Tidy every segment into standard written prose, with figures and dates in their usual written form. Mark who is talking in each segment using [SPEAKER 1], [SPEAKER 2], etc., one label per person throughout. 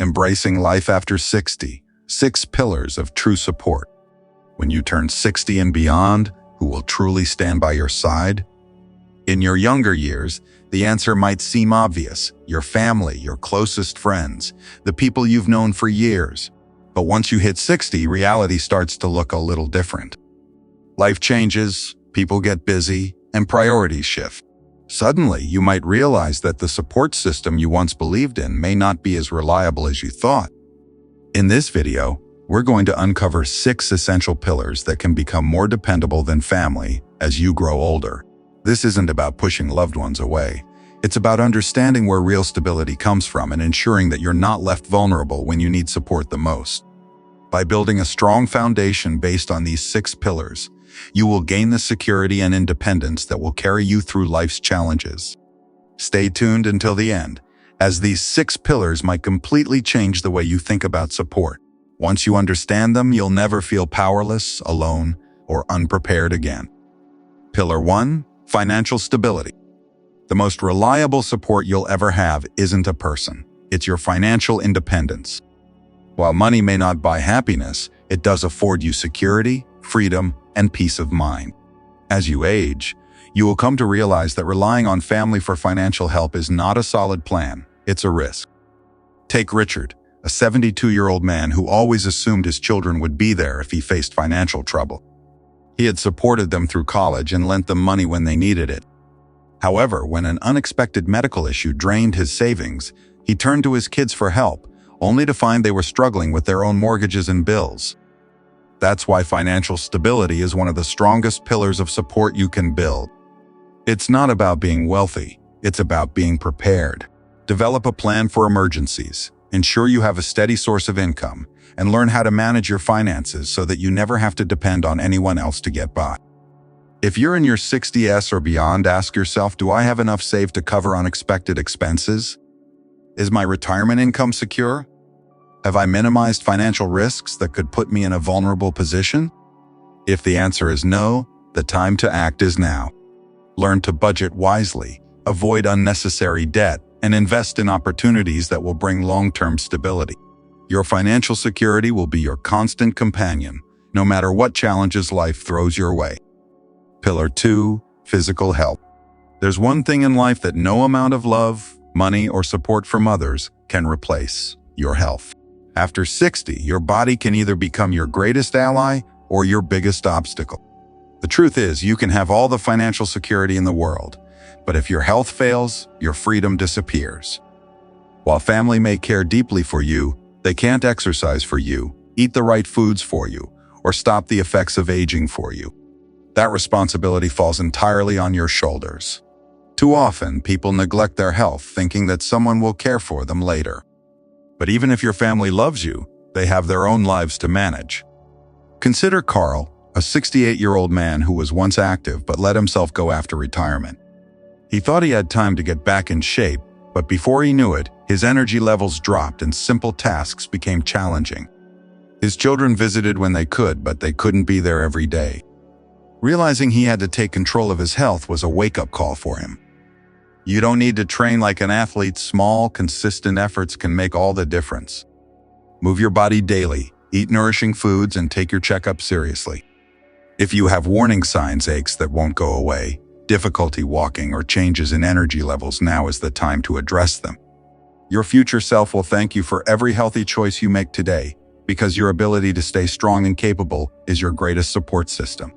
[SPEAKER 1] Embracing life after 60, 6 pillars of true support. When you turn 60 and beyond, who will truly stand by your side? In your younger years, the answer might seem obvious: your family, your closest friends, the people you've known for years. But once you hit 60, reality starts to look a little different. Life changes, people get busy, and priorities shift. Suddenly, you might realize that the support system you once believed in may not be as reliable as you thought. In this video, we're going to uncover 6 essential pillars that can become more dependable than family as you grow older. This isn't about pushing loved ones away. It's about understanding where real stability comes from and ensuring that you're not left vulnerable when you need support the most. By building a strong foundation based on these 6 pillars, you will gain the security and independence that will carry you through life's challenges. Stay tuned until the end, as these 6 pillars might completely change the way you think about support. Once you understand them, you'll never feel powerless, alone, or unprepared again. Pillar 1. Financial stability. The most reliable support you'll ever have isn't a person. It's your financial independence. While money may not buy happiness, it does afford you security, freedom, and peace of mind. As you age, you will come to realize that relying on family for financial help is not a solid plan. It's a risk. Take Richard, a 72-year-old man who always assumed his children would be there if he faced financial trouble. He had supported them through college and lent them money when they needed it. However, when an unexpected medical issue drained his savings, he turned to his kids for help, only to find they were struggling with their own mortgages and bills. That's why financial stability is one of the strongest pillars of support you can build. It's not about being wealthy, it's about being prepared. Develop a plan for emergencies, ensure you have a steady source of income, and learn how to manage your finances so that you never have to depend on anyone else to get by. If you're in your 60s or beyond, ask yourself, do I have enough saved to cover unexpected expenses? Is my retirement income secure? Have I minimized financial risks that could put me in a vulnerable position? If the answer is no, the time to act is now. Learn to budget wisely, avoid unnecessary debt, and invest in opportunities that will bring long-term stability. Your financial security will be your constant companion, no matter what challenges life throws your way. Pillar 2. Physical health. There's one thing in life that no amount of love, money, or support from others can replace: your health. After 60, your body can either become your greatest ally or your biggest obstacle. The truth is, you can have all the financial security in the world, but if your health fails, your freedom disappears. While family may care deeply for you, they can't exercise for you, eat the right foods for you, or stop the effects of aging for you. That responsibility falls entirely on your shoulders. Too often, people neglect their health, thinking that someone will care for them later. But even if your family loves you, they have their own lives to manage. Consider Carl, a 68-year-old man who was once active but let himself go after retirement. He thought he had time to get back in shape, but before he knew it, his energy levels dropped and simple tasks became challenging. His children visited when they could, but they couldn't be there every day. Realizing he had to take control of his health was a wake-up call for him. You don't need to train like an athlete. Small, consistent efforts can make all the difference. Move your body daily, eat nourishing foods, and take your checkup seriously. If you have warning signs, aches that won't go away, difficulty walking, or changes in energy levels, now is the time to address them. Your future self will thank you for every healthy choice you make today, because your ability to stay strong and capable is your greatest support system.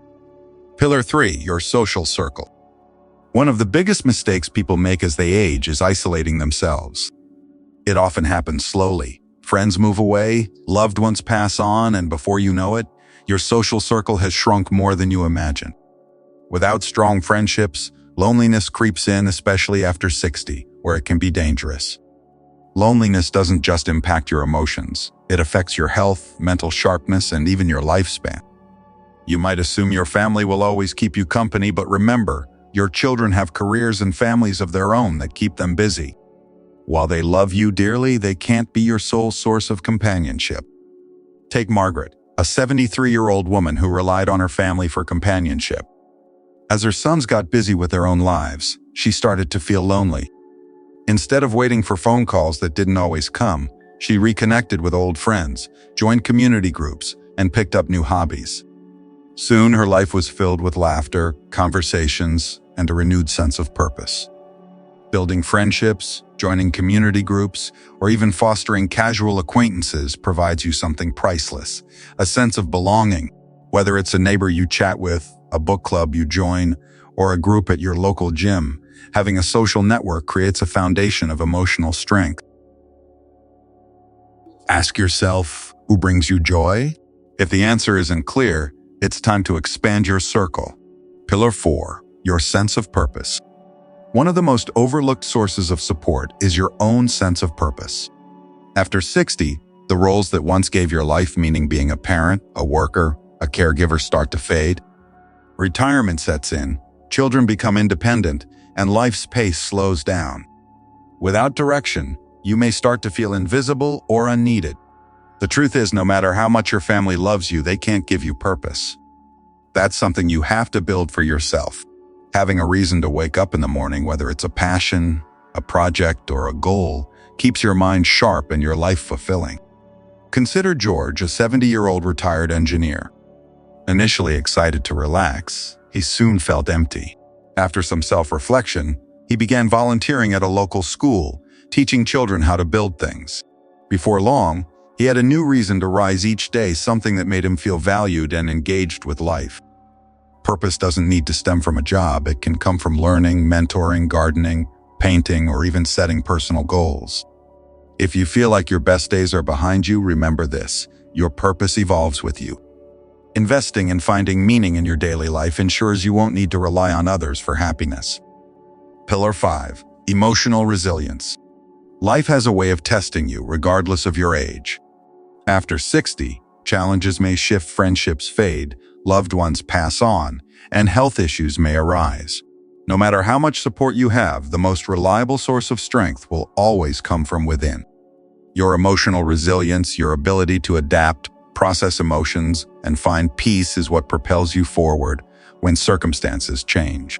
[SPEAKER 1] Pillar 3. Your social circle. One of the biggest mistakes people make as they age is isolating themselves. It often happens slowly. Friends move away, loved ones pass on, and before you know it, your social circle has shrunk more than you imagine. Without strong friendships, loneliness creeps in, especially after 60, where it can be dangerous. Loneliness doesn't just impact your emotions. It affects your health, mental sharpness, and even your lifespan. You might assume your family will always keep you company, but remember, your children have careers and families of their own that keep them busy. While they love you dearly, they can't be your sole source of companionship. Take Margaret, a 73-year-old woman who relied on her family for companionship. As her sons got busy with their own lives, she started to feel lonely. Instead of waiting for phone calls that didn't always come, She reconnected with old friends, joined community groups, and picked up new hobbies. Soon, her life was filled with laughter, conversations, and a renewed sense of purpose. Building friendships, joining community groups, or even fostering casual acquaintances provides you something priceless, a sense of belonging. Whether it's a neighbor you chat with, a book club you join, or a group at your local gym, having a social network creates a foundation of emotional strength. Ask yourself, who brings you joy? If the answer isn't clear, it's time to expand your circle. Pillar 4, your sense of purpose. One of the most overlooked sources of support is your own sense of purpose. After 60, the roles that once gave your life meaning, being a parent, a worker, a caregiver, start to fade. Retirement sets in, children become independent, and life's pace slows down. Without direction, you may start to feel invisible or unneeded. The truth is, no matter how much your family loves you, they can't give you purpose. That's something you have to build for yourself. Having a reason to wake up in the morning, whether it's a passion, a project, or a goal, keeps your mind sharp and your life fulfilling. Consider George, a 70-year-old retired engineer. Initially excited to relax, he soon felt empty. After some self-reflection, he began volunteering at a local school, teaching children how to build things. Before long, he had a new reason to rise each day, something that made him feel valued and engaged with life. Purpose doesn't need to stem from a job. It can come from learning, mentoring, gardening, painting, or even setting personal goals. If you feel like your best days are behind you, remember this: your purpose evolves with you. Investing and finding meaning in your daily life ensures you won't need to rely on others for happiness. Pillar 5, emotional resilience. Life has a way of testing you regardless of your age. After 60, challenges may shift, friendships fade, loved ones pass on, and health issues may arise. No matter how much support you have, the most reliable source of strength will always come from within. Your emotional resilience, your ability to adapt, process emotions, and find peace is what propels you forward when circumstances change.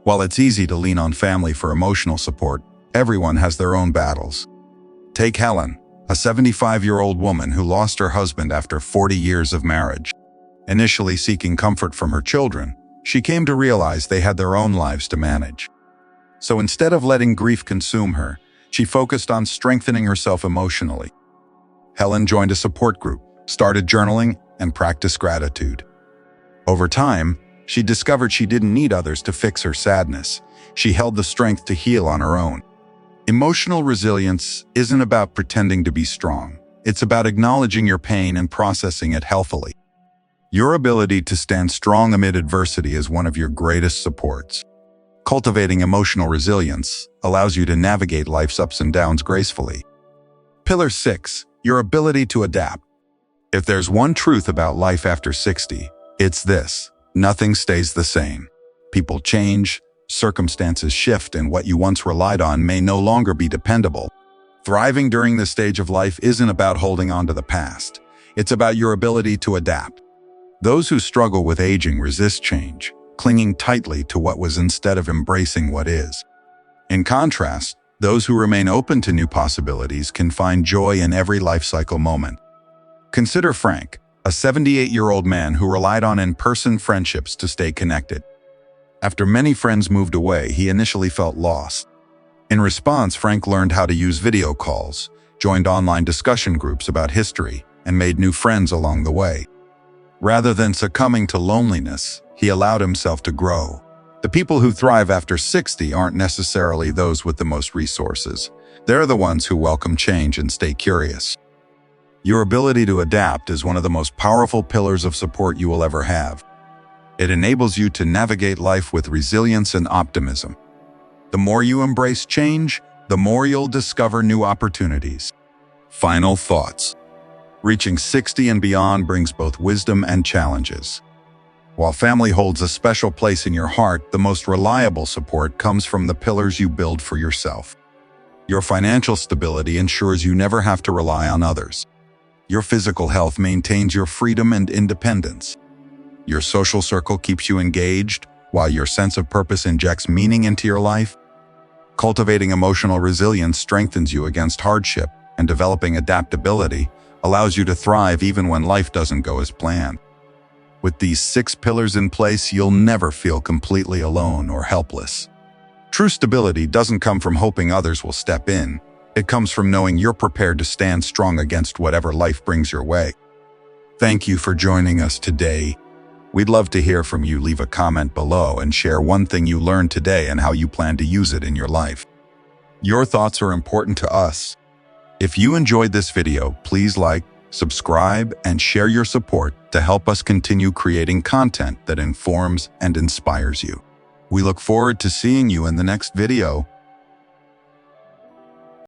[SPEAKER 1] While it's easy to lean on family for emotional support, everyone has their own battles. Take Helen, a 75-year-old woman who lost her husband after 40 years of marriage. Initially seeking comfort from her children, she came to realize they had their own lives to manage. So instead of letting grief consume her, she focused on strengthening herself emotionally. Helen joined a support group, started journaling, and practiced gratitude. Over time, she discovered she didn't need others to fix her sadness. She held the strength to heal on her own. Emotional resilience isn't about pretending to be strong. It's about acknowledging your pain and processing it healthily. Your ability to stand strong amid adversity is one of your greatest supports. Cultivating emotional resilience allows you to navigate life's ups and downs gracefully. Pillar 6, your ability to adapt. If there's one truth about life after 60, it's this: nothing stays the same. People change, circumstances shift, and what you once relied on may no longer be dependable. Thriving during this stage of life isn't about holding on to the past. It's about your ability to adapt. Those who struggle with aging resist change, clinging tightly to what was instead of embracing what is. In contrast, those who remain open to new possibilities can find joy in every life cycle moment. Consider Frank, a 78-year-old man who relied on in-person friendships to stay connected. After many friends moved away, he initially felt lost. In response, Frank learned how to use video calls, joined online discussion groups about history, and made new friends along the way. Rather than succumbing to loneliness, he allowed himself to grow. The people who thrive after 60 aren't necessarily those with the most resources. They're the ones who welcome change and stay curious. Your ability to adapt is one of the most powerful pillars of support you will ever have. It enables you to navigate life with resilience and optimism. The more you embrace change, the more you'll discover new opportunities. Final thoughts. Reaching 60 and beyond brings both wisdom and challenges. While family holds a special place in your heart, the most reliable support comes from the pillars you build for yourself. Your financial stability ensures you never have to rely on others. Your physical health maintains your freedom and independence. Your social circle keeps you engaged, while your sense of purpose injects meaning into your life. Cultivating emotional resilience strengthens you against hardship and developing adaptability allows you to thrive even when life doesn't go as planned. With these 6 pillars in place, you'll never feel completely alone or helpless. True stability doesn't come from hoping others will step in. It comes from knowing you're prepared to stand strong against whatever life brings your way. Thank you for joining us today. We'd love to hear from you. Leave a comment below and share one thing you learned today and how you plan to use it in your life. Your thoughts are important to us. If you enjoyed this video, please like, subscribe, and share your support to help us continue creating content that informs and inspires you. We look forward to seeing you in the next video.